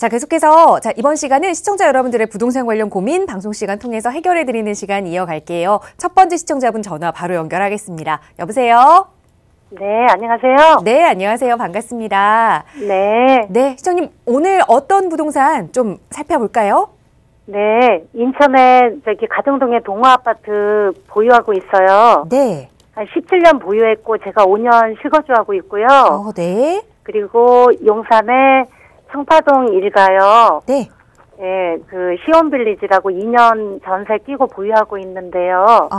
자, 계속해서 이번 시간은 시청자 여러분들의 부동산 관련 고민 방송 시간 통해서 해결해드리는 시간 이어갈게요. 첫 번째 시청자분 전화 바로 연결하겠습니다. 여보세요? 네, 안녕하세요. 네, 안녕하세요. 반갑습니다. 네. 네, 시청님 오늘 어떤 부동산 좀 살펴볼까요? 네, 인천에 가정동에 동호아파트 보유하고 있어요. 네. 한 17년 보유했고 제가 5년 실거주하고 있고요. 네. 그리고 용산에 청파동 일가요. 네. 예, 그 시온빌리지라고 2년 전세 끼고 보유하고 있는데요.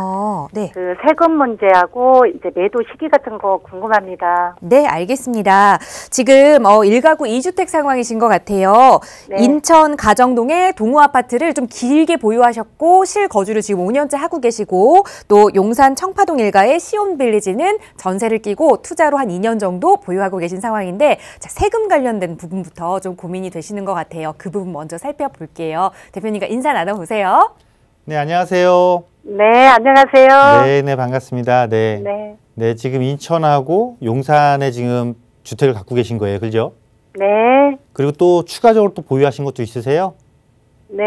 네. 그 세금 문제하고 이제 매도 시기 같은 거 궁금합니다. 네, 알겠습니다. 지금 1가구 2주택 상황이신 것 같아요. 네. 인천 가정동에 동호아파트를 좀 길게 보유하셨고 실거주를 지금 5년째 하고 계시고 또 용산 청파동 일가의 시온빌리지는 전세를 끼고 투자로 한 2년 정도 보유하고 계신 상황인데 자, 세금 관련된 부분부터 좀 고민이 되시는 것 같아요. 그 부분 먼저 살펴볼게요. 대표님과 인사 나눠보세요. 네, 안녕하세요. 네, 안녕하세요. 네, 반갑습니다. 네. 네. 네, 지금 인천하고 용산에 지금 주택을 갖고 계신 거예요. 그죠? 네. 그리고 또 추가적으로 또 보유하신 것도 있으세요? 네,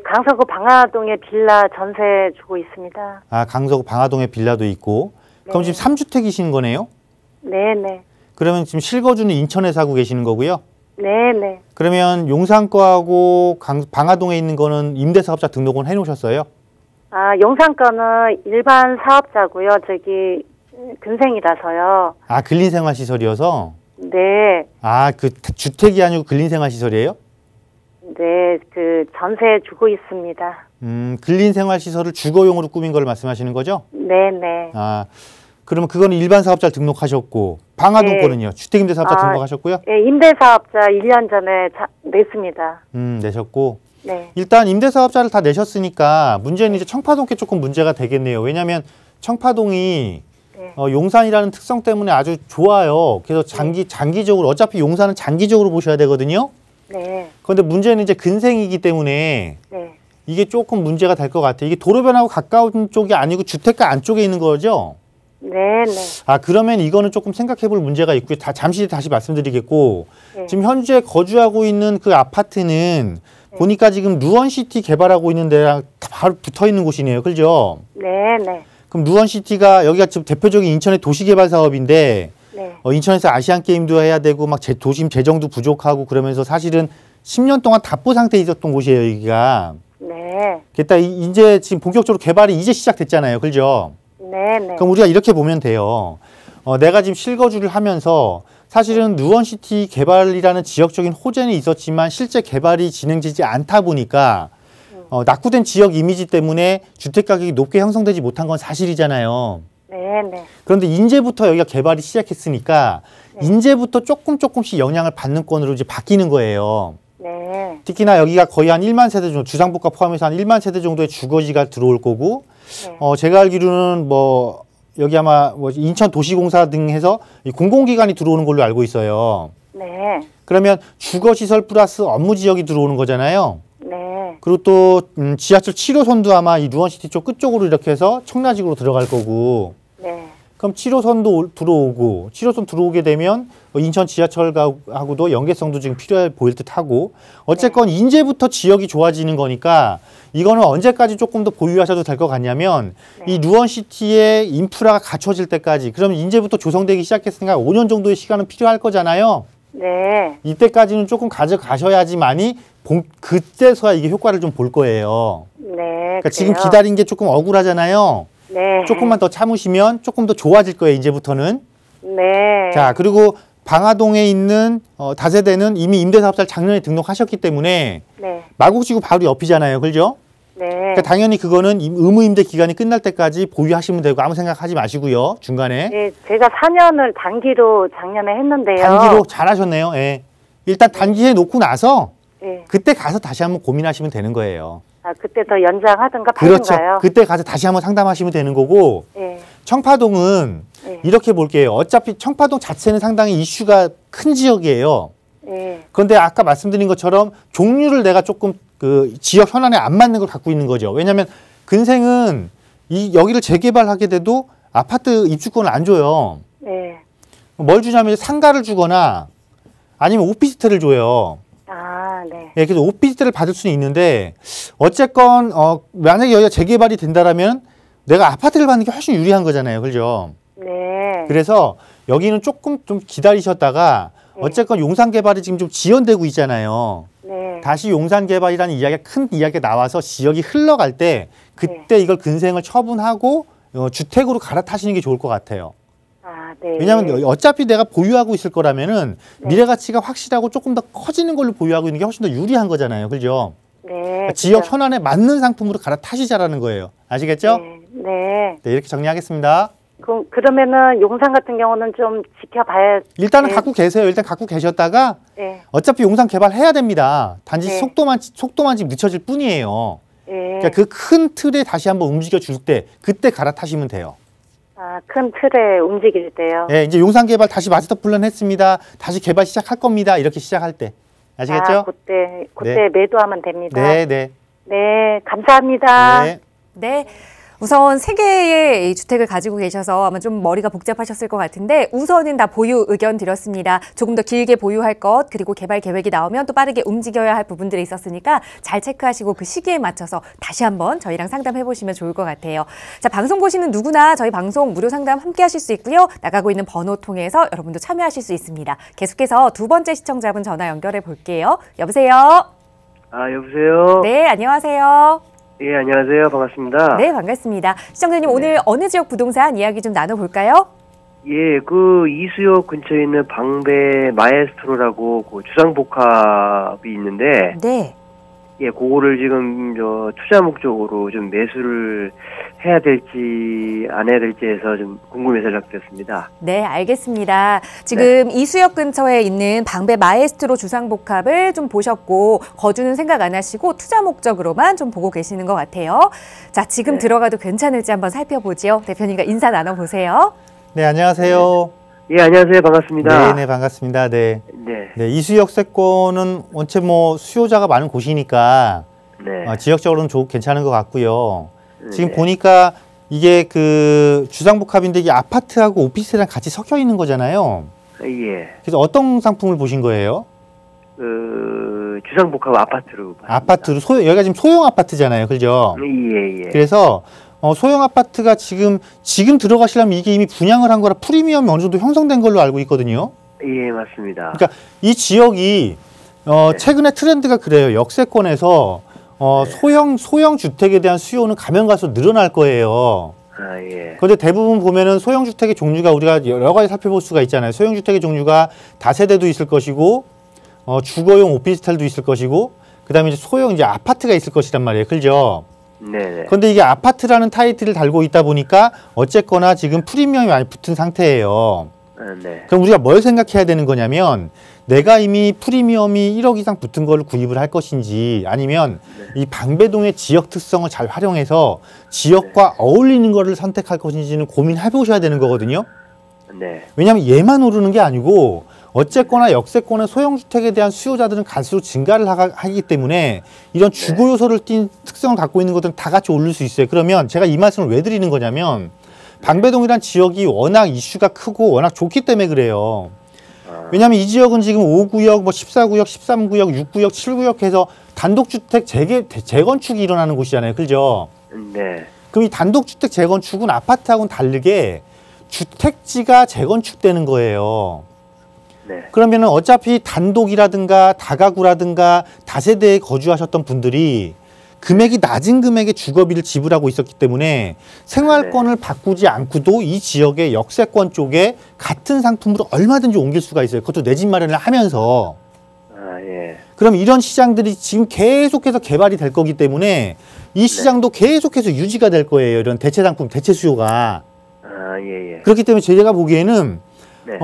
강서구 방화동에 빌라 전세 주고 있습니다. 아, 강서구 방화동에 빌라도 있고. 그럼 네. 지금 3주택이신 거네요? 네, 네. 그러면 지금 실거주는 인천에서 하고 계시는 거고요? 네, 네. 그러면 용산 거하고 방화동에 있는 거는 임대사업자 등록은 해놓으셨어요? 아, 용산 거는 일반 사업자고요. 근생이라서요. 아, 근린생활시설이어서? 네. 아, 그 주택이 아니고 근린생활시설이에요? 네, 그 전세 주고 있습니다. 근린생활시설을 주거용으로 꾸민 걸 말씀하시는 거죠? 네, 네. 아, 그러면 그거는 일반 사업자 등록하셨고 방화동 네. 거는요? 주택임대사업자 등록하셨고요? 네, 임대사업자 1년 전에 냈습니다. 내셨고. 네. 일단 임대사업자를 다 내셨으니까 문제는 이제 청파동 게 조금 문제가 되겠네요. 왜냐하면 청파동이 네. 용산이라는 특성 때문에 아주 좋아요. 그래서 장기적으로 어차피 용산은 장기적으로 보셔야 되거든요. 네. 그런데 문제는 이제 근생이기 때문에 네. 이게 조금 문제가 될 것 같아요. 이게 도로변하고 가까운 쪽이 아니고 주택가 안쪽에 있는 거죠? 네, 네. 아, 그러면 이거는 조금 생각해 볼 문제가 있고요. 잠시 다시 말씀드리겠고, 네. 지금 현재 거주하고 있는 그 아파트는 네. 보니까 지금 누원시티 개발하고 있는 데랑 바로 붙어 있는 곳이네요. 그죠? 네, 네. 그럼 누원시티가 여기가 지금 대표적인 인천의 도시개발 사업인데, 네. 인천에서 아시안게임도 해야 되고, 막 도심 재정도 부족하고 그러면서 사실은 10년 동안 답보 상태에 있었던 곳이에요, 여기가. 네. 게다가 이제 지금 본격적으로 개발이 이제 시작됐잖아요. 그죠? 네, 네. 그럼 우리가 이렇게 보면 돼요. 내가 지금 실거주를 하면서 사실은 누원시티 개발이라는 지역적인 호재는 있었지만 실제 개발이 진행되지 않다 보니까 낙후된 지역 이미지 때문에 주택가격이 높게 형성되지 못한 건 사실이잖아요. 네, 네. 그런데 인제부터 여기가 개발이 시작했으니까 네. 인제부터 조금씩 영향을 받는 건으로 이제 바뀌는 거예요. 네. 특히나 여기가 거의 한 1만 세대 정도, 주상복합 포함해서 한 1만 세대 정도의 주거지가 들어올 거고, 네. 제가 알기로는 여기 아마 인천 도시공사 등 해서 공공기관이 들어오는 걸로 알고 있어요. 네. 그러면 주거시설 플러스 업무 지역이 들어오는 거잖아요. 네. 그리고 또 지하철 7호선도 아마 이 누원시티 쪽 끝쪽으로 이렇게 해서 청라직으로 들어갈 거고, 네. 그럼 7호선도 들어오고 7호선 들어오게 되면 인천 지하철하고도 연계성도 지금 필요해 보일 듯하고 어쨌건 인제부터 지역이 좋아지는 거니까 이거는 언제까지 조금 더 보유하셔도 될 것 같냐면 이 누원시티의 인프라가 갖춰질 때까지 그러면 인제부터 조성되기 시작했으니까 5년 정도의 시간은 필요할 거잖아요. 네. 이때까지는 조금 가져가셔야지만이 그때서야 이게 효과를 좀 볼 거예요. 네. 그러니까 지금 기다린 게 조금 억울하잖아요. 네. 조금만 더 참으시면 조금 더 좋아질 거예요, 이제부터는. 네. 자, 그리고 방화동에 있는 다세대는 이미 임대사업자를 작년에 등록하셨기 때문에 네. 마곡지구 바로 옆이잖아요. 그죠? 네. 그러니까 당연히 그거는 의무임대 기간이 끝날 때까지 보유하시면 되고 아무 생각하지 마시고요. 중간에. 네, 제가 4년을 단기로 작년에 했는데요. 단기로 잘하셨네요. 예. 일단 단기에 놓고 나서 네. 그때 가서 다시 한번 고민하시면 되는 거예요. 아, 그때 더 연장하든가 그렇죠. 하든가요? 그때 가서 다시 한번 상담하시면 되는 거고 네. 청파동은 네. 이렇게 볼게요. 어차피 청파동 자체는 상당히 이슈가 큰 지역이에요. 네. 그런데 아까 말씀드린 것처럼 종류를 내가 조금 그 지역 현안에 안 맞는 걸 갖고 있는 거죠. 왜냐하면 근생은 여기를 재개발하게 돼도 아파트 입주권을 안 줘요. 네. 뭘 주냐면 상가를 주거나 아니면 오피스텔을 줘요. 아, 네. 예, 그래서 오피스텔을 받을 수는 있는데 어쨌건 만약에 여기가 재개발이 된다라면 내가 아파트를 받는 게 훨씬 유리한 거잖아요, 그죠? 네. 그래서 여기는 조금 좀 기다리셨다가 어쨌건 용산 개발이 지금 좀 지연되고 있잖아요. 네. 다시 용산 개발이라는 이야기가 큰 이야기가 나와서 지역이 흘러갈 때 그때 이걸 근생을 처분하고 주택으로 갈아타시는 게 좋을 것 같아요. 아, 네. 왜냐하면 어차피 내가 보유하고 있을 거라면은 미래 가치가 확실하고 조금 더 커지는 걸로 보유하고 있는 게 훨씬 더 유리한 거잖아요, 그죠? 네. 지역 그죠. 현안에 맞는 상품으로 갈아타시자라는 거예요. 아시겠죠? 네. 네. 네, 이렇게 정리하겠습니다. 그러면은 용산 같은 경우는 좀 지켜봐야. 일단은 네. 갖고 계세요. 일단 갖고 계셨다가 네. 어차피 용산 개발해야 됩니다. 단지 네. 속도만 지금 늦춰질 뿐이에요. 네. 그러니까 그 큰 틀에 다시 한번 움직여 줄 때 그때 갈아타시면 돼요. 아, 큰 틀에 움직일 때요. 예, 이제 용산 개발 다시 마스터 플랜 했습니다. 다시 개발 시작할 겁니다. 이렇게 시작할 때. 아시겠죠? 아, 그때 매도하면 됩니다. 네, 네. 네, 감사합니다. 네. 네. 우선 3개의 이 주택을 가지고 계셔서 아마 좀 머리가 복잡하셨을 것 같은데 우선은 다 보유 의견 드렸습니다. 조금 더 길게 보유할 것 그리고 개발 계획이 나오면 또 빠르게 움직여야 할 부분들이 있었으니까 잘 체크하시고 그 시기에 맞춰서 다시 한번 저희랑 상담해 보시면 좋을 것 같아요. 자, 방송 보시는 누구나 저희 방송 무료 상담 함께 하실 수 있고요. 나가고 있는 번호 통해서 여러분도 참여하실 수 있습니다. 계속해서 두 번째 시청자분 전화 연결해 볼게요. 여보세요? 아, 여보세요? 네, 안녕하세요. 예, 안녕하세요. 반갑습니다. 네, 반갑습니다. 시청자님 오늘 어느 지역 부동산 이야기 좀 나눠볼까요? 예, 이수역 근처에 있는 방배 마에스트로라고 주상복합이 있는데, 네. 예, 그거를 지금 투자 목적으로 좀 매수를 해야 될지 안 해야 될지 해서 좀 궁금해서 연락드렸습니다. 네, 알겠습니다. 지금 이수역 근처에 있는 방배 마에스트로 주상복합을 좀 보셨고 거주는 생각 안 하시고 투자 목적으로만 좀 보고 계시는 것 같아요. 자, 지금 들어가도 괜찮을지 한번 살펴보죠. 대표님과 인사 나눠보세요. 네, 안녕하세요. 예, 안녕하세요. 반갑습니다. 네, 네, 반갑습니다. 네. 네. 네, 이수역 세권은 원체 수요자가 많은 곳이니까 네. 지역적으로는 괜찮은 것 같고요. 지금 네. 보니까 이게 주상복합인데 이게 아파트하고 오피스텔이랑 같이 섞여 있는 거잖아요. 예. 그래서 어떤 상품을 보신 거예요? 주상복합 아파트로. 아파트로 여기가 지금 소형 아파트잖아요, 그죠? 예, 예. 그래서 소형 아파트가 지금 들어가시려면 이게 이미 분양을 한 거라 프리미엄이 어느 정도 형성된 걸로 알고 있거든요. 예, 맞습니다. 그러니까 이 지역이 최근에 트렌드가 그래요. 역세권에서 소형 주택에 대한 수요는 가면 갈수록 늘어날 거예요. 아, 예. 그런데 대부분 보면은 소형 주택의 종류가 우리가 여러 가지 살펴볼 수가 있잖아요. 소형 주택의 종류가 다세대도 있을 것이고 주거용 오피스텔도 있을 것이고 그다음에 이제 소형 이제 아파트가 있을 것이란 말이에요. 그죠? 네네. 그런데 이게 아파트라는 타이틀을 달고 있다 보니까 어쨌거나 지금 프리미엄이 많이 붙은 상태예요. 네. 그럼 우리가 뭘 생각해야 되는 거냐면 내가 이미 프리미엄이 1억 이상 붙은 걸 구입을 할 것인지 아니면 이 방배동의 지역 특성을 잘 활용해서 지역과 어울리는 거를 선택할 것인지는 고민해 보셔야 되는 거거든요. 네. 왜냐하면 얘만 오르는 게 아니고 어쨌거나 역세권의 소형주택에 대한 수요자들은 갈수록 증가를 하기 때문에 이런 주거 요소를 띈 특성을 갖고 있는 것들은 다 같이 오를 수 있어요. 그러면 제가 이 말씀을 왜 드리는 거냐면 방배동이란 지역이 워낙 이슈가 크고 워낙 좋기 때문에 그래요. 왜냐하면 이 지역은 지금 5구역, 14구역, 13구역, 6구역, 7구역 해서 단독주택 재건축이 일어나는 곳이잖아요. 그죠? 네. 그럼 이 단독주택 재건축은 아파트하고는 다르게 주택지가 재건축되는 거예요. 네. 그러면은 어차피 단독이라든가 다가구라든가 다세대에 거주하셨던 분들이 금액이 낮은 금액의 주거비를 지불하고 있었기 때문에 생활권을 바꾸지 않고도 이 지역의 역세권 쪽에 같은 상품으로 얼마든지 옮길 수가 있어요. 그것도 내 집 마련을 하면서. 아, 예. 그럼 이런 시장들이 지금 계속해서 개발이 될 거기 때문에 이 시장도 계속해서 유지가 될 거예요. 이런 대체 상품, 대체 수요가. 아, 예, 예. 그렇기 때문에 제가 보기에는 네.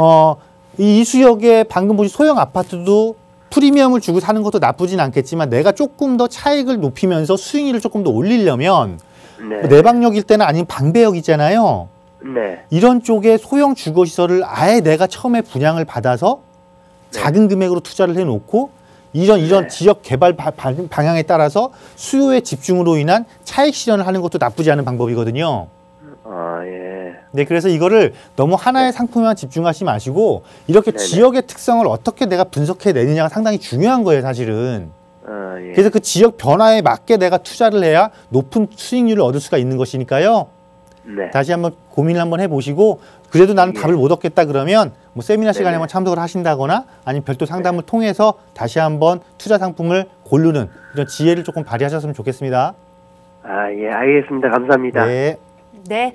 이 이수역의 방금 보신 소형 아파트도 프리미엄을 주고 사는 것도 나쁘진 않겠지만 내가 조금 더 차익을 높이면서 수익률을 조금 더 올리려면 네. 내방역일 때는 아니면 방배역 있잖아요. 네. 이런 쪽에 소형 주거시설을 아예 내가 처음에 분양을 받아서 작은 금액으로 투자를 해놓고 이런 지역 개발 방향에 따라서 수요의 집중으로 인한 차익 실현을 하는 것도 나쁘지 않은 방법이거든요. 아, 예. 네, 그래서 이거를 너무 하나의 상품에만 집중하지 마시고 이렇게 네네. 지역의 특성을 어떻게 내가 분석해 내느냐가 상당히 중요한 거예요, 사실은. 아, 예. 그래서 그 지역 변화에 맞게 내가 투자를 해야 높은 수익률을 얻을 수가 있는 것이니까요. 네. 다시 한번 고민을 한번 해보시고 그래도 나는 예. 답을 못 얻겠다 그러면 뭐 세미나 시간에 네네. 한번 참석을 하신다거나 아니면 별도 상담을 통해서 다시 한번 투자 상품을 고르는 이런 지혜를 조금 발휘하셨으면 좋겠습니다. 아, 예, 알겠습니다. 감사합니다. 네. 네.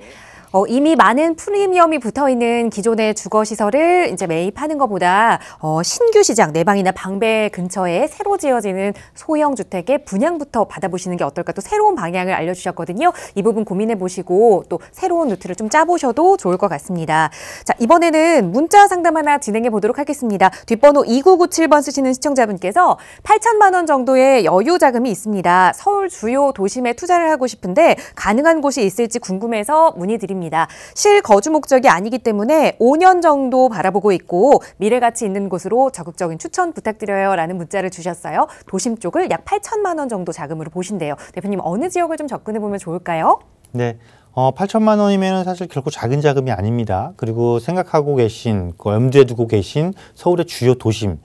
이미 많은 프리미엄이 붙어있는 기존의 주거시설을 이제 매입하는 것보다 신규 시장, 내방이나 방배 근처에 새로 지어지는 소형 주택의 분양부터 받아보시는 게 어떨까 또 새로운 방향을 알려주셨거든요. 이 부분 고민해보시고 또 새로운 루트를 좀 짜보셔도 좋을 것 같습니다. 자, 이번에는 문자 상담 하나 진행해 보도록 하겠습니다. 뒷번호 2997번 쓰시는 시청자분께서 8천만 원 정도의 여유 자금이 있습니다. 서울 주요 도심에 투자를 하고 싶은데 가능한 곳이 있을지 궁금해서 문의드립니다. 실거주 목적이 아니기 때문에 5년 정도 바라보고 있고 미래가치 있는 곳으로 적극적인 추천 부탁드려요 라는 문자를 주셨어요. 도심 쪽을 약 8천만 원 정도 자금으로 보신대요. 대표님 어느 지역을 좀 접근해보면 좋을까요? 네. 8천만 원이면 사실 결코 작은 자금이 아닙니다. 그리고 생각하고 계신, 염두에 두고 계신 서울의 주요 도심,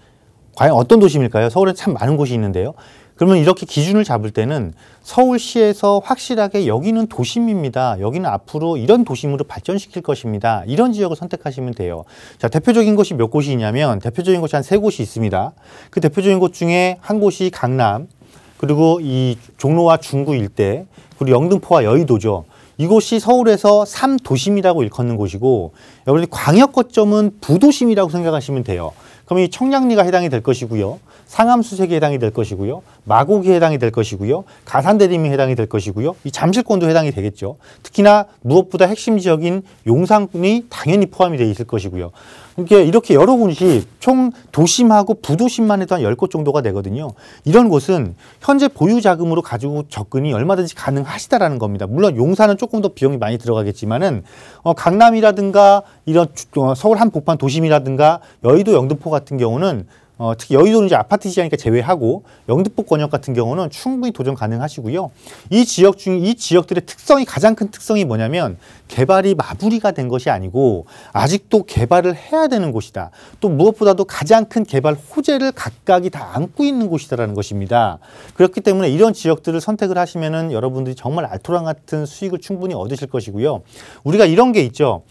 과연 어떤 도심일까요? 서울에 참 많은 곳이 있는데요. 그러면 이렇게 기준을 잡을 때는 서울시에서 확실하게 여기는 도심입니다. 여기는 앞으로 이런 도심으로 발전시킬 것입니다. 이런 지역을 선택하시면 돼요. 자, 대표적인 곳이 몇 곳이 있냐면 대표적인 곳이 한 3곳이 있습니다. 그 대표적인 곳 중에 한 곳이 강남, 그리고 이 종로와 중구 일대, 그리고 영등포와 여의도죠. 이곳이 서울에서 3도심이라고 일컫는 곳이고 여러분들 광역 거점은 부도심이라고 생각하시면 돼요. 그럼 이 청량리가 해당이 될 것이고요. 상암수색이 해당이 될 것이고요. 마곡이 해당이 될 것이고요. 가산대림이 해당이 될 것이고요. 이 잠실권도 해당이 되겠죠. 특히나 무엇보다 핵심 지역인 용산이 당연히 포함이 되어 있을 것이고요. 이렇게 여러 곳이 총 도심하고 부도심만 해도 한 10곳 정도가 되거든요. 이런 곳은 현재 보유 자금으로 가지고 접근이 얼마든지 가능하시다라는 겁니다. 물론 용산은 조금 더 비용이 많이 들어가겠지만은 강남이라든가 이런 서울 한복판 도심이라든가 여의도 영등포 같은 경우는 특히 여의도는 이제 아파트 시장이니까 제외하고 영등포 권역 같은 경우는 충분히 도전 가능하시고요. 이 지역들의 특성이 가장 큰 특성이 뭐냐면 개발이 마무리가 된 것이 아니고 아직도 개발을 해야 되는 곳이다. 또 무엇보다도 가장 큰 개발 호재를 각각이 다 안고 있는 곳이다라는 것입니다. 그렇기 때문에 이런 지역들을 선택을 하시면은 여러분들이 정말 알토란 같은 수익을 충분히 얻으실 것이고요. 우리가 이런 게 있죠.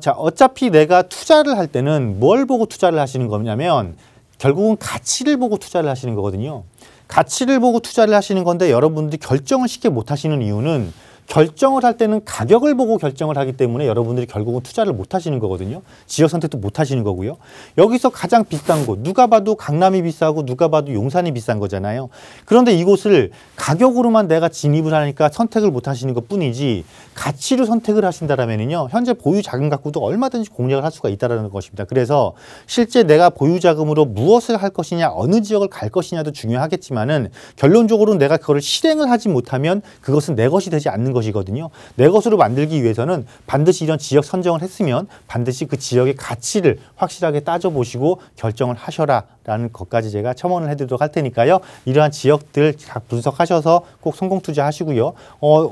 자, 어차피 내가 투자를 할 때는 뭘 보고 투자를 하시는 거냐면 결국은 가치를 보고 투자를 하시는 거거든요. 가치를 보고 투자를 하시는 건데 여러분들이 결정을 쉽게 못 하시는 이유는 결정을 할 때는 가격을 보고 결정을 하기 때문에 여러분들이 결국은 투자를 못 하시는 거거든요. 지역 선택도 못 하시는 거고요. 여기서 가장 비싼 곳, 누가 봐도 강남이 비싸고 누가 봐도 용산이 비싼 거잖아요. 그런데 이곳을 가격으로만 내가 진입을 하니까 선택을 못 하시는 것 뿐이지 가치로 선택을 하신다면요. 현재 보유 자금 갖고도 얼마든지 공략을 할 수가 있다는 것입니다. 그래서 실제 내가 보유 자금으로 무엇을 할 것이냐, 어느 지역을 갈 것이냐도 중요하겠지만은 결론적으로 내가 그걸 실행을 하지 못하면 그것은 내 것이 되지 않는 것이거든요. 내 것으로 만들기 위해서는 반드시 이런 지역 선정을 했으면 반드시 그 지역의 가치를 확실하게 따져보시고 결정을 하셔라라는 것까지 제가 첨언을 해드리도록 할 테니까요. 이러한 지역들 분석하셔서 꼭 성공 투자하시고요.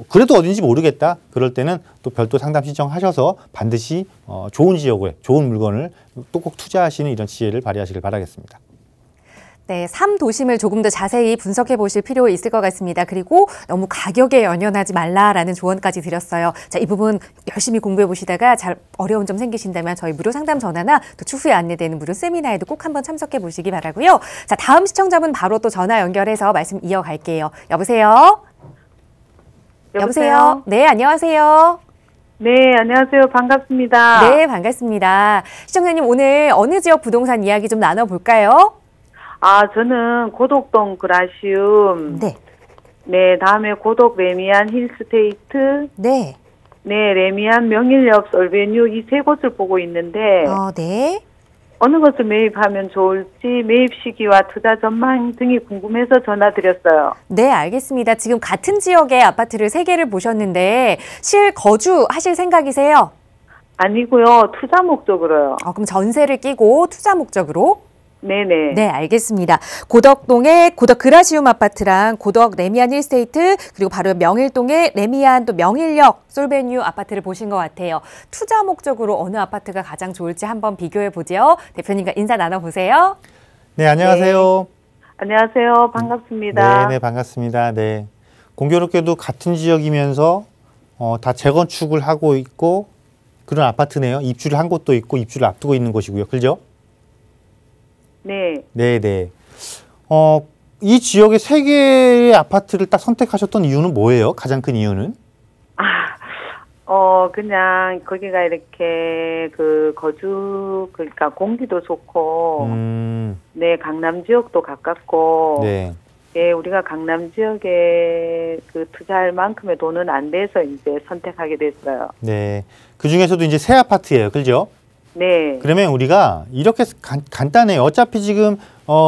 그래도 어딘지 모르겠다. 그럴 때는 또 별도 상담 신청하셔서 반드시 좋은 지역에 좋은 물건을 또 꼭 투자하시는 이런 지혜를 발휘하시길 바라겠습니다. 네, 3도심을 조금 더 자세히 분석해 보실 필요 있을 것 같습니다. 그리고 너무 가격에 연연하지 말라라는 조언까지 드렸어요. 자, 이 부분 열심히 공부해 보시다가 잘 어려운 점 생기신다면 저희 무료 상담 전화나 또 추후에 안내되는 무료 세미나에도 꼭 한번 참석해 보시기 바라고요. 자, 다음 시청자분 바로 또 전화 연결해서 말씀 이어갈게요. 여보세요? 여보세요? 네, 안녕하세요. 네, 안녕하세요. 반갑습니다. 네, 반갑습니다. 시청자님 오늘 어느 지역 부동산 이야기 좀 나눠볼까요? 저는 고덕동 그라시움. 네. 네, 다음에 고덕 레미안 힐스테이트. 네. 네, 레미안 명일역 솔베뉴 이 3곳을 보고 있는데. 네. 어느 것을 매입하면 좋을지 매입 시기와 투자 전망 등이 궁금해서 전화드렸어요. 네, 알겠습니다. 지금 같은 지역의 아파트를 3개를 보셨는데 실거주 하실 생각이세요? 아니고요. 투자 목적으로요. 그럼 전세를 끼고 투자 목적으로? 네네. 네, 알겠습니다. 고덕동의 고덕 그라시움 아파트랑 고덕 레미안 힐스테이트 그리고 바로 명일동의 레미안 또 명일역 솔베뉴 아파트를 보신 것 같아요. 투자 목적으로 어느 아파트가 가장 좋을지 한번 비교해 보죠. 대표님과 인사 나눠보세요. 네, 안녕하세요. 안녕하세요. 반갑습니다. 네, 반갑습니다. 네. 공교롭게도 같은 지역이면서 다 재건축을 하고 있고 그런 아파트네요. 입주를 한 곳도 있고 입주를 앞두고 있는 곳이고요. 그죠? 네. 네. 이 지역의 세 개의 아파트를 딱 선택하셨던 이유는 뭐예요? 가장 큰 이유는? 그냥 거기가 이렇게 그러니까 공기도 좋고, 네, 강남 지역도 가깝고, 네. 예, 우리가 강남 지역에 투자할 만큼의 돈은 안 돼서 이제 선택하게 됐어요. 네. 그 중에서도 이제 새 아파트예요. 그죠? 네. 그러면 우리가 이렇게 간단해요. 어차피 지금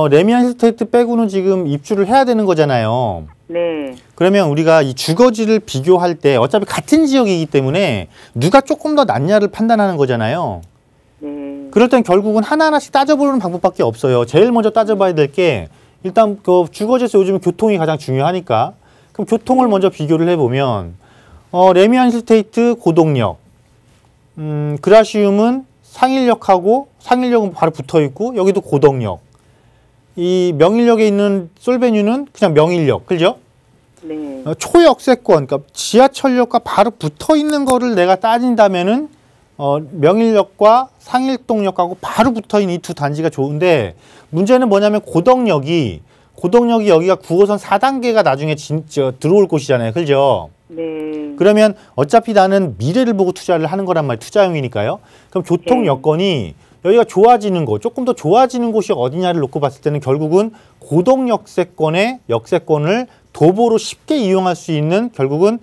레미안 힐스테이트 빼고는 지금 입주를 해야 되는 거잖아요. 네. 그러면 우리가 이 주거지를 비교할 때 어차피 같은 지역이기 때문에 누가 조금 더 낫냐를 판단하는 거잖아요. 네. 그럴 땐 결국은 하나하나씩 따져보는 방법밖에 없어요. 제일 먼저 따져봐야 될 게 일단 그 주거지에서 요즘 교통이 가장 중요하니까 그럼 교통을 먼저 비교를 해보면 레미안 힐스테이트 고덕역, 그라시움은 상일역은 바로 붙어있고 여기도 고덕역, 이 명일역에 있는 솔베뉴는 그냥 명일역, 그죠? 네. 초역세권, 그러니까 지하철역과 바로 붙어있는 거를 내가 따진다면은 명일역과 상일동역하고 바로 붙어있는 이 두 단지가 좋은데 문제는 뭐냐면 고덕역이 여기가 9호선 4단계가 나중에 진짜 들어올 곳이잖아요, 그죠? 네. 그러면 어차피 나는 미래를 보고 투자를 하는 거란 말이에요. 투자용이니까요. 그럼 교통 여건이 여기가 좋아지는 곳, 조금 더 좋아지는 곳이 어디냐를 놓고 봤을 때는 결국은 고덕역세권의 역세권을 도보로 쉽게 이용할 수 있는 결국은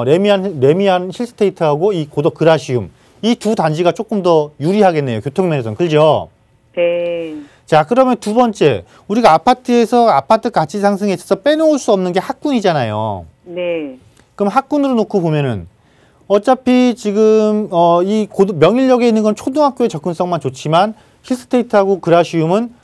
레미안 힐스테이트하고 이 고덕 그라시움 이 두 단지가 조금 더 유리하겠네요. 교통면에서는. 그렇죠? 네. 자, 그러면 두 번째, 우리가 아파트에서 아파트 가치 상승에 있어서 빼놓을 수 없는 게 학군이잖아요. 네. 그럼 학군으로 놓고 보면은 어차피 지금 이 명일역에 있는 건 초등학교의 접근성만 좋지만 힐스테이트하고 그라시움은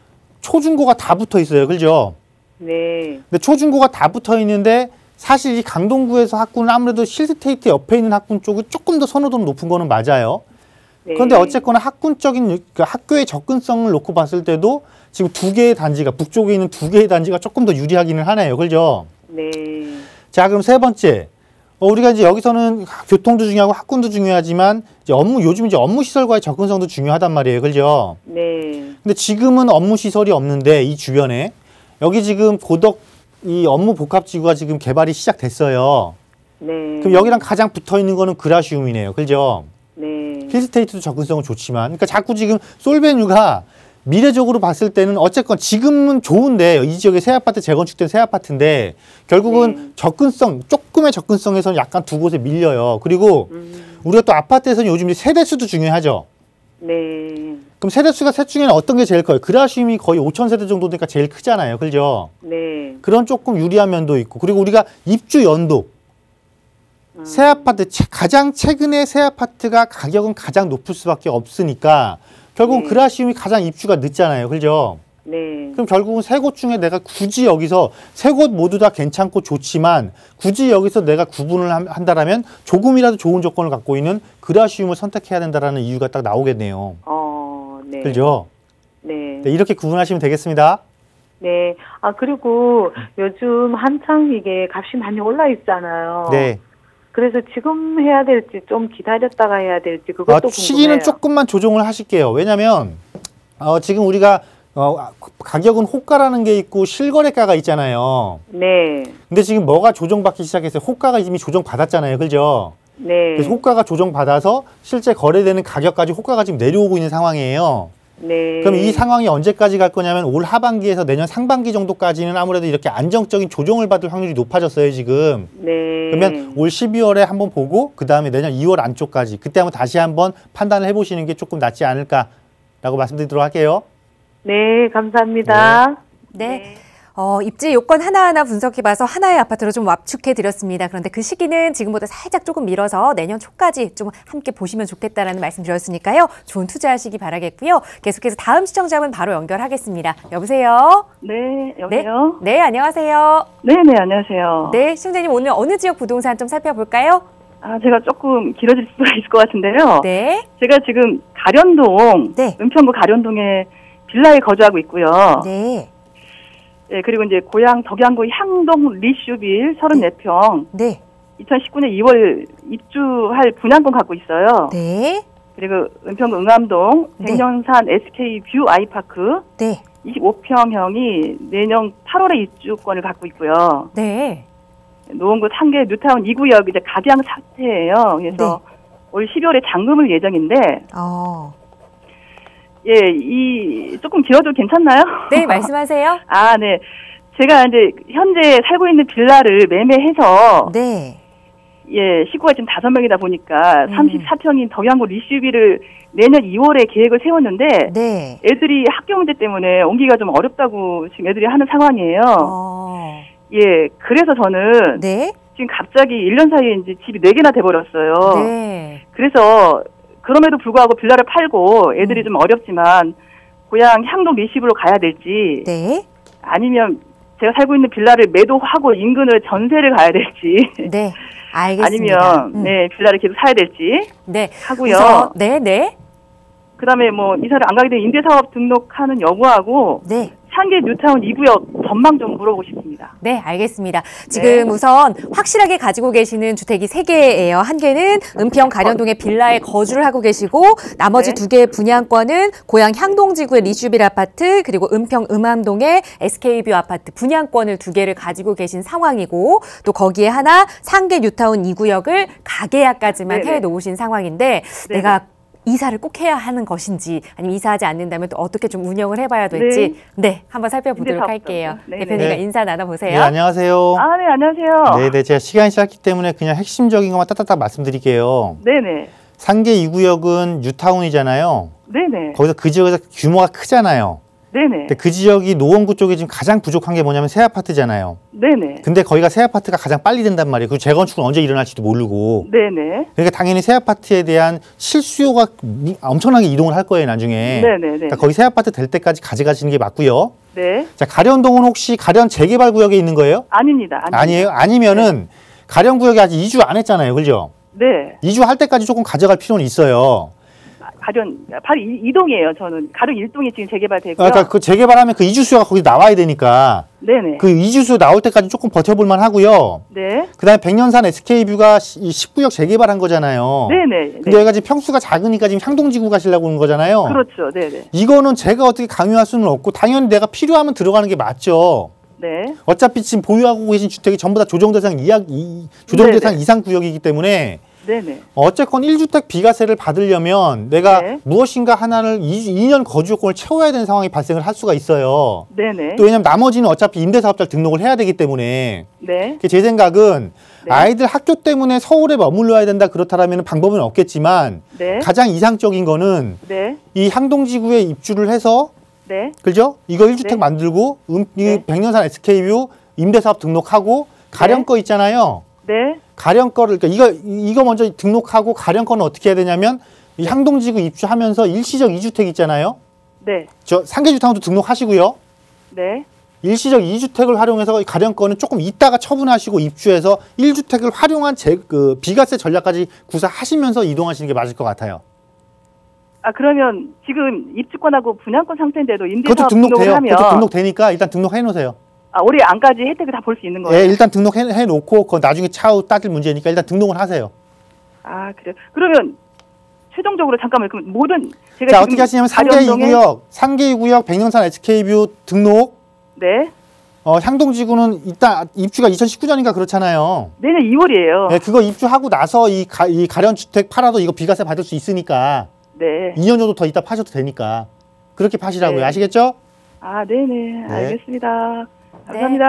초중고가 다 붙어 있어요. 그죠? 네. 근데 초중고가 다 붙어 있는데 사실 이 강동구에서 학군은 아무래도 힐스테이트 옆에 있는 학군 쪽이 조금 더 선호도는 높은 거는 맞아요. 네. 그런데 어쨌거나 학군적인 그 학교의 접근성을 놓고 봤을 때도 지금 두 개의 단지가 북쪽에 있는 두 개의 단지가 조금 더 유리하기는 하네요. 그죠? 네. 자, 그럼 세 번째. 우리가 이제 여기서는 교통도 중요하고 학군도 중요하지만 이제 요즘 이제 업무 시설과의 접근성도 중요하단 말이에요. 그죠? 네. 근데 지금은 업무 시설이 없는데 이 주변에 여기 지금 고덕 이 업무 복합지구가 지금 개발이 시작됐어요. 네. 그럼 여기랑 가장 붙어 있는 거는 그라시움이네요. 그죠? 네. 힐스테이트도 접근성은 좋지만 그러니까 자꾸 지금 솔베뉴가 미래적으로 봤을 때는 어쨌건 지금은 좋은데 이 지역에 새 아파트 재건축된 새 아파트인데 결국은 조금의 접근성에서는 약간 두 곳에 밀려요. 그리고 우리가 또 아파트에서는 요즘 세대수도 중요하죠. 네. 그럼 세대수가 셋 중에는 어떤 게 제일 커요? 그라시움이 거의 5,000세대 정도 되니까 제일 크잖아요. 그죠? 네. 그런 조금 유리한 면도 있고 그리고 우리가 입주 연도 새 아파트 가장 최근에 새 아파트가 가격은 가장 높을 수밖에 없으니까 결국 그라시움이 가장 입주가 늦잖아요. 그죠? 네. 그럼 결국은 세 곳 중에 내가 굳이 여기서 세 곳 모두 다 괜찮고 좋지만 굳이 여기서 내가 구분을 한다라면 조금이라도 좋은 조건을 갖고 있는 그라시움을 선택해야 된다라는 이유가 딱 나오겠네요. 네. 그죠? 네. 네, 이렇게 구분하시면 되겠습니다. 네. 그리고 요즘 한창 이게 값이 많이 올라 있잖아요. 네. 그래서 지금 해야 될지 좀 기다렸다가 해야 될지 그것도 궁금해요. 시기는 조금만 조정을 하실게요. 왜냐면 지금 우리가 가격은 호가라는 게 있고 실거래가가 있잖아요. 네. 근데 지금 뭐가 조정받기 시작했어요? 호가가 이미 조정받았잖아요. 그죠? 네. 그래서 호가가 조정받아서 실제 거래되는 가격까지 호가가 지금 내려오고 있는 상황이에요. 네. 그럼 이 상황이 언제까지 갈 거냐면 올 하반기에서 내년 상반기 정도까지는 아무래도 이렇게 안정적인 조정을 받을 확률이 높아졌어요, 지금. 네. 그러면 올 12월에 한번 보고 그다음에 내년 2월 안쪽까지 그때 한번 다시 한번 판단을 해보시는 게 조금 낫지 않을까라고 말씀드리도록 할게요. 네, 감사합니다. 네. 입지 요건 하나하나 분석해봐서 하나의 아파트로 좀 압축해드렸습니다. 그런데 그 시기는 지금보다 살짝 조금 미뤄서 내년 초까지 좀 함께 보시면 좋겠다라는 말씀 드렸으니까요. 좋은 투자하시기 바라겠고요. 계속해서 다음 시청자분 바로 연결하겠습니다. 여보세요? 네, 여보세요? 네, 안녕하세요. 네네, 안녕하세요. 네, 시청자님 오늘 어느 지역 부동산 좀 살펴볼까요? 제가 조금 길어질 수가 있을 것 같은데요. 네. 제가 지금 가련동, 네. 은평구 가련동에 빌라에 거주하고 있고요. 네. 예, 그리고 이제 고향 덕양구 향동 리슈빌 34평. 네. 2019년 2월 입주할 분양권 갖고 있어요. 네. 그리고 은평구 응암동 네. 백년산 SK 뷰 아이파크 네. 25평형이 내년 8월에 입주권을 갖고 있고요. 네. 노원구 상계 뉴타운 2구역 이제 각양 사태예요. 그래서 올 12월에 잔금을 예정인데 예, 이 조금 길어도 괜찮나요? 네, 말씀하세요. 아, 네. 제가 이제 현재 살고 있는 빌라를 매매해서 네. 예, 식구가 지금 5명이다 보니까 34평인 덕양구 리슈비를 내년 2월에 계획을 세웠는데 네. 애들이 학교 문제 때문에 옮기기가 좀 어렵다고 지금 애들이 하는 상황이에요. 예, 그래서 저는 네. 지금 갑자기 1년 사이에 이제 집이 4개나 돼버렸어요. 네. 그래서 그럼에도 불구하고 빌라를 팔고 애들이 좀 어렵지만 고향 향동 리시브로 가야 될지 네. 아니면 제가 살고 있는 빌라를 매도하고 인근을 전세를 가야 될지 네. 알겠습니다. 아니면 네, 빌라를 계속 사야 될지 네. 하고요. 네, 네. 그다음에 뭐 이사를 안 가게 되면 임대사업 등록하는 여부하고 네. 상계 뉴타운 2구역 전망 좀 물어보고 싶습니다. 네, 알겠습니다. 지금 우선 확실하게 가지고 계시는 주택이 3개예요. 한 개는 은평 가련동의 빌라에 거주를 하고 계시고 나머지 2개의 분양권은 고향 향동지구의 리슈빌 아파트 그리고 은평 음암동의 SK뷰 아파트 분양권을 2개를 가지고 계신 상황이고 또 거기에 하나 상계 뉴타운 2구역을 가계약까지만 해놓으신 상황인데 내가 이사를 꼭 해야 하는 것인지 아니면 이사하지 않는다면 또 어떻게 좀 운영을 해봐야 될지 한번 살펴보도록 할게요. 대표님과 인사 나눠보세요. 네, 안녕하세요. 아, 네, 안녕하세요. 네네, 제가 시간이 짧기 때문에 그냥 핵심적인 것만 따따따 말씀드릴게요. 네네. 상계 2구역은 뉴타운이잖아요. 네네. 거기서 그 지역에서 규모가 크잖아요. 네네. 근데 그 지역이 노원구 쪽에 지금 가장 부족한 게 뭐냐면 새 아파트잖아요. 네네. 근데 거기가 새 아파트가 가장 빨리 된단 말이에요. 그리고 재건축은 언제 일어날지도 모르고. 네네. 그러니까 당연히 새 아파트에 대한 실수요가 엄청나게 이동을 할 거예요, 나중에. 네네네. 그러니까 거기 새 아파트 될 때까지 가져가시는 게 맞고요. 네. 자, 가련동은 혹시 가련 재개발 구역에 있는 거예요? 아닙니다. 아니에요? 아니면은 가련 구역에 아직 이주 안 했잖아요, 그죠? 네. 이주할 때까지 조금 가져갈 필요는 있어요. 가련 바로 이동이에요. 저는 가련 1동이 지금 재개발되고요. 그러니까 그 재개발하면 그 이주수요가 거기 나와야 되니까. 네네. 그 이주수 나올 때까지 조금 버텨볼 만 하고요. 네. 그다음에 백년산 SK뷰가 19구역 재개발한 거잖아요. 네네. 근데 여기가 지금 평수가 작으니까 지금 향동지구 가시려고 하는 거잖아요. 그렇죠. 네네. 이거는 제가 어떻게 강요할 수는 없고 당연히 내가 필요하면 들어가는 게 맞죠. 네. 어차피 지금 보유하고 계신 주택이 전부 다 조정대상 이상 구역이기 때문에 네네. 어쨌건 1주택 비과세를 받으려면 내가 무엇인가 하나를 2년 거주 요건을 채워야 되는 상황이 발생을 할 수가 있어요. 네네. 또 왜냐면 나머지는 어차피 임대사업자를 등록을 해야 되기 때문에. 네. 제 생각은 아이들 학교 때문에 서울에 머물러야 된다 그렇다라면 방법은 없겠지만 가장 이상적인 거는 이 향동지구에 입주를 해서 그죠? 이거 1주택 만들고 이 백년산 SK뷰 임대사업 등록하고 가령 거 있잖아요. 가령 거를 그러니까 이거 먼저 등록하고 가령 거는 어떻게 해야 되냐면 이 향동지구 입주하면서 일시적 2주택 있잖아요. 저 상계주택도 등록하시고요. 일시적 2주택을 활용해서 가령 거는 조금 이따가 처분하시고 입주해서 1주택을 활용한 그 비과세 전략까지 구사하시면서 이동하시는 게 맞을 것 같아요. 아, 그러면 지금 입주권하고 분양권 상태인데도 임대사업 그것도 등록돼요. 하면 그것도 등록되니까 일단 등록해 놓으세요. 아, 올해 안까지 혜택을 다 볼 수 있는 거예요? 네, 일단 등록해 놓고 그건 나중에 차후 따질 문제니까 일단 등록을 하세요. 아, 그래요. 그러면 최종적으로 잠깐만 그럼 모든 제가 자, 어떻게 하시냐면 상계 2구역 백년산 SK뷰 등록. 향동지구는 일단 입주가 2019년인가 그렇잖아요. 내년 2월이에요. 네, 그거 입주하고 나서 이 가련주택 팔아도 이거 비과세 받을 수 있으니까 2년 정도 더 있다 파셔도 되니까 그렇게 파시라고요. 아시겠죠? 아, 네네. 알겠습니다. 감사합니다.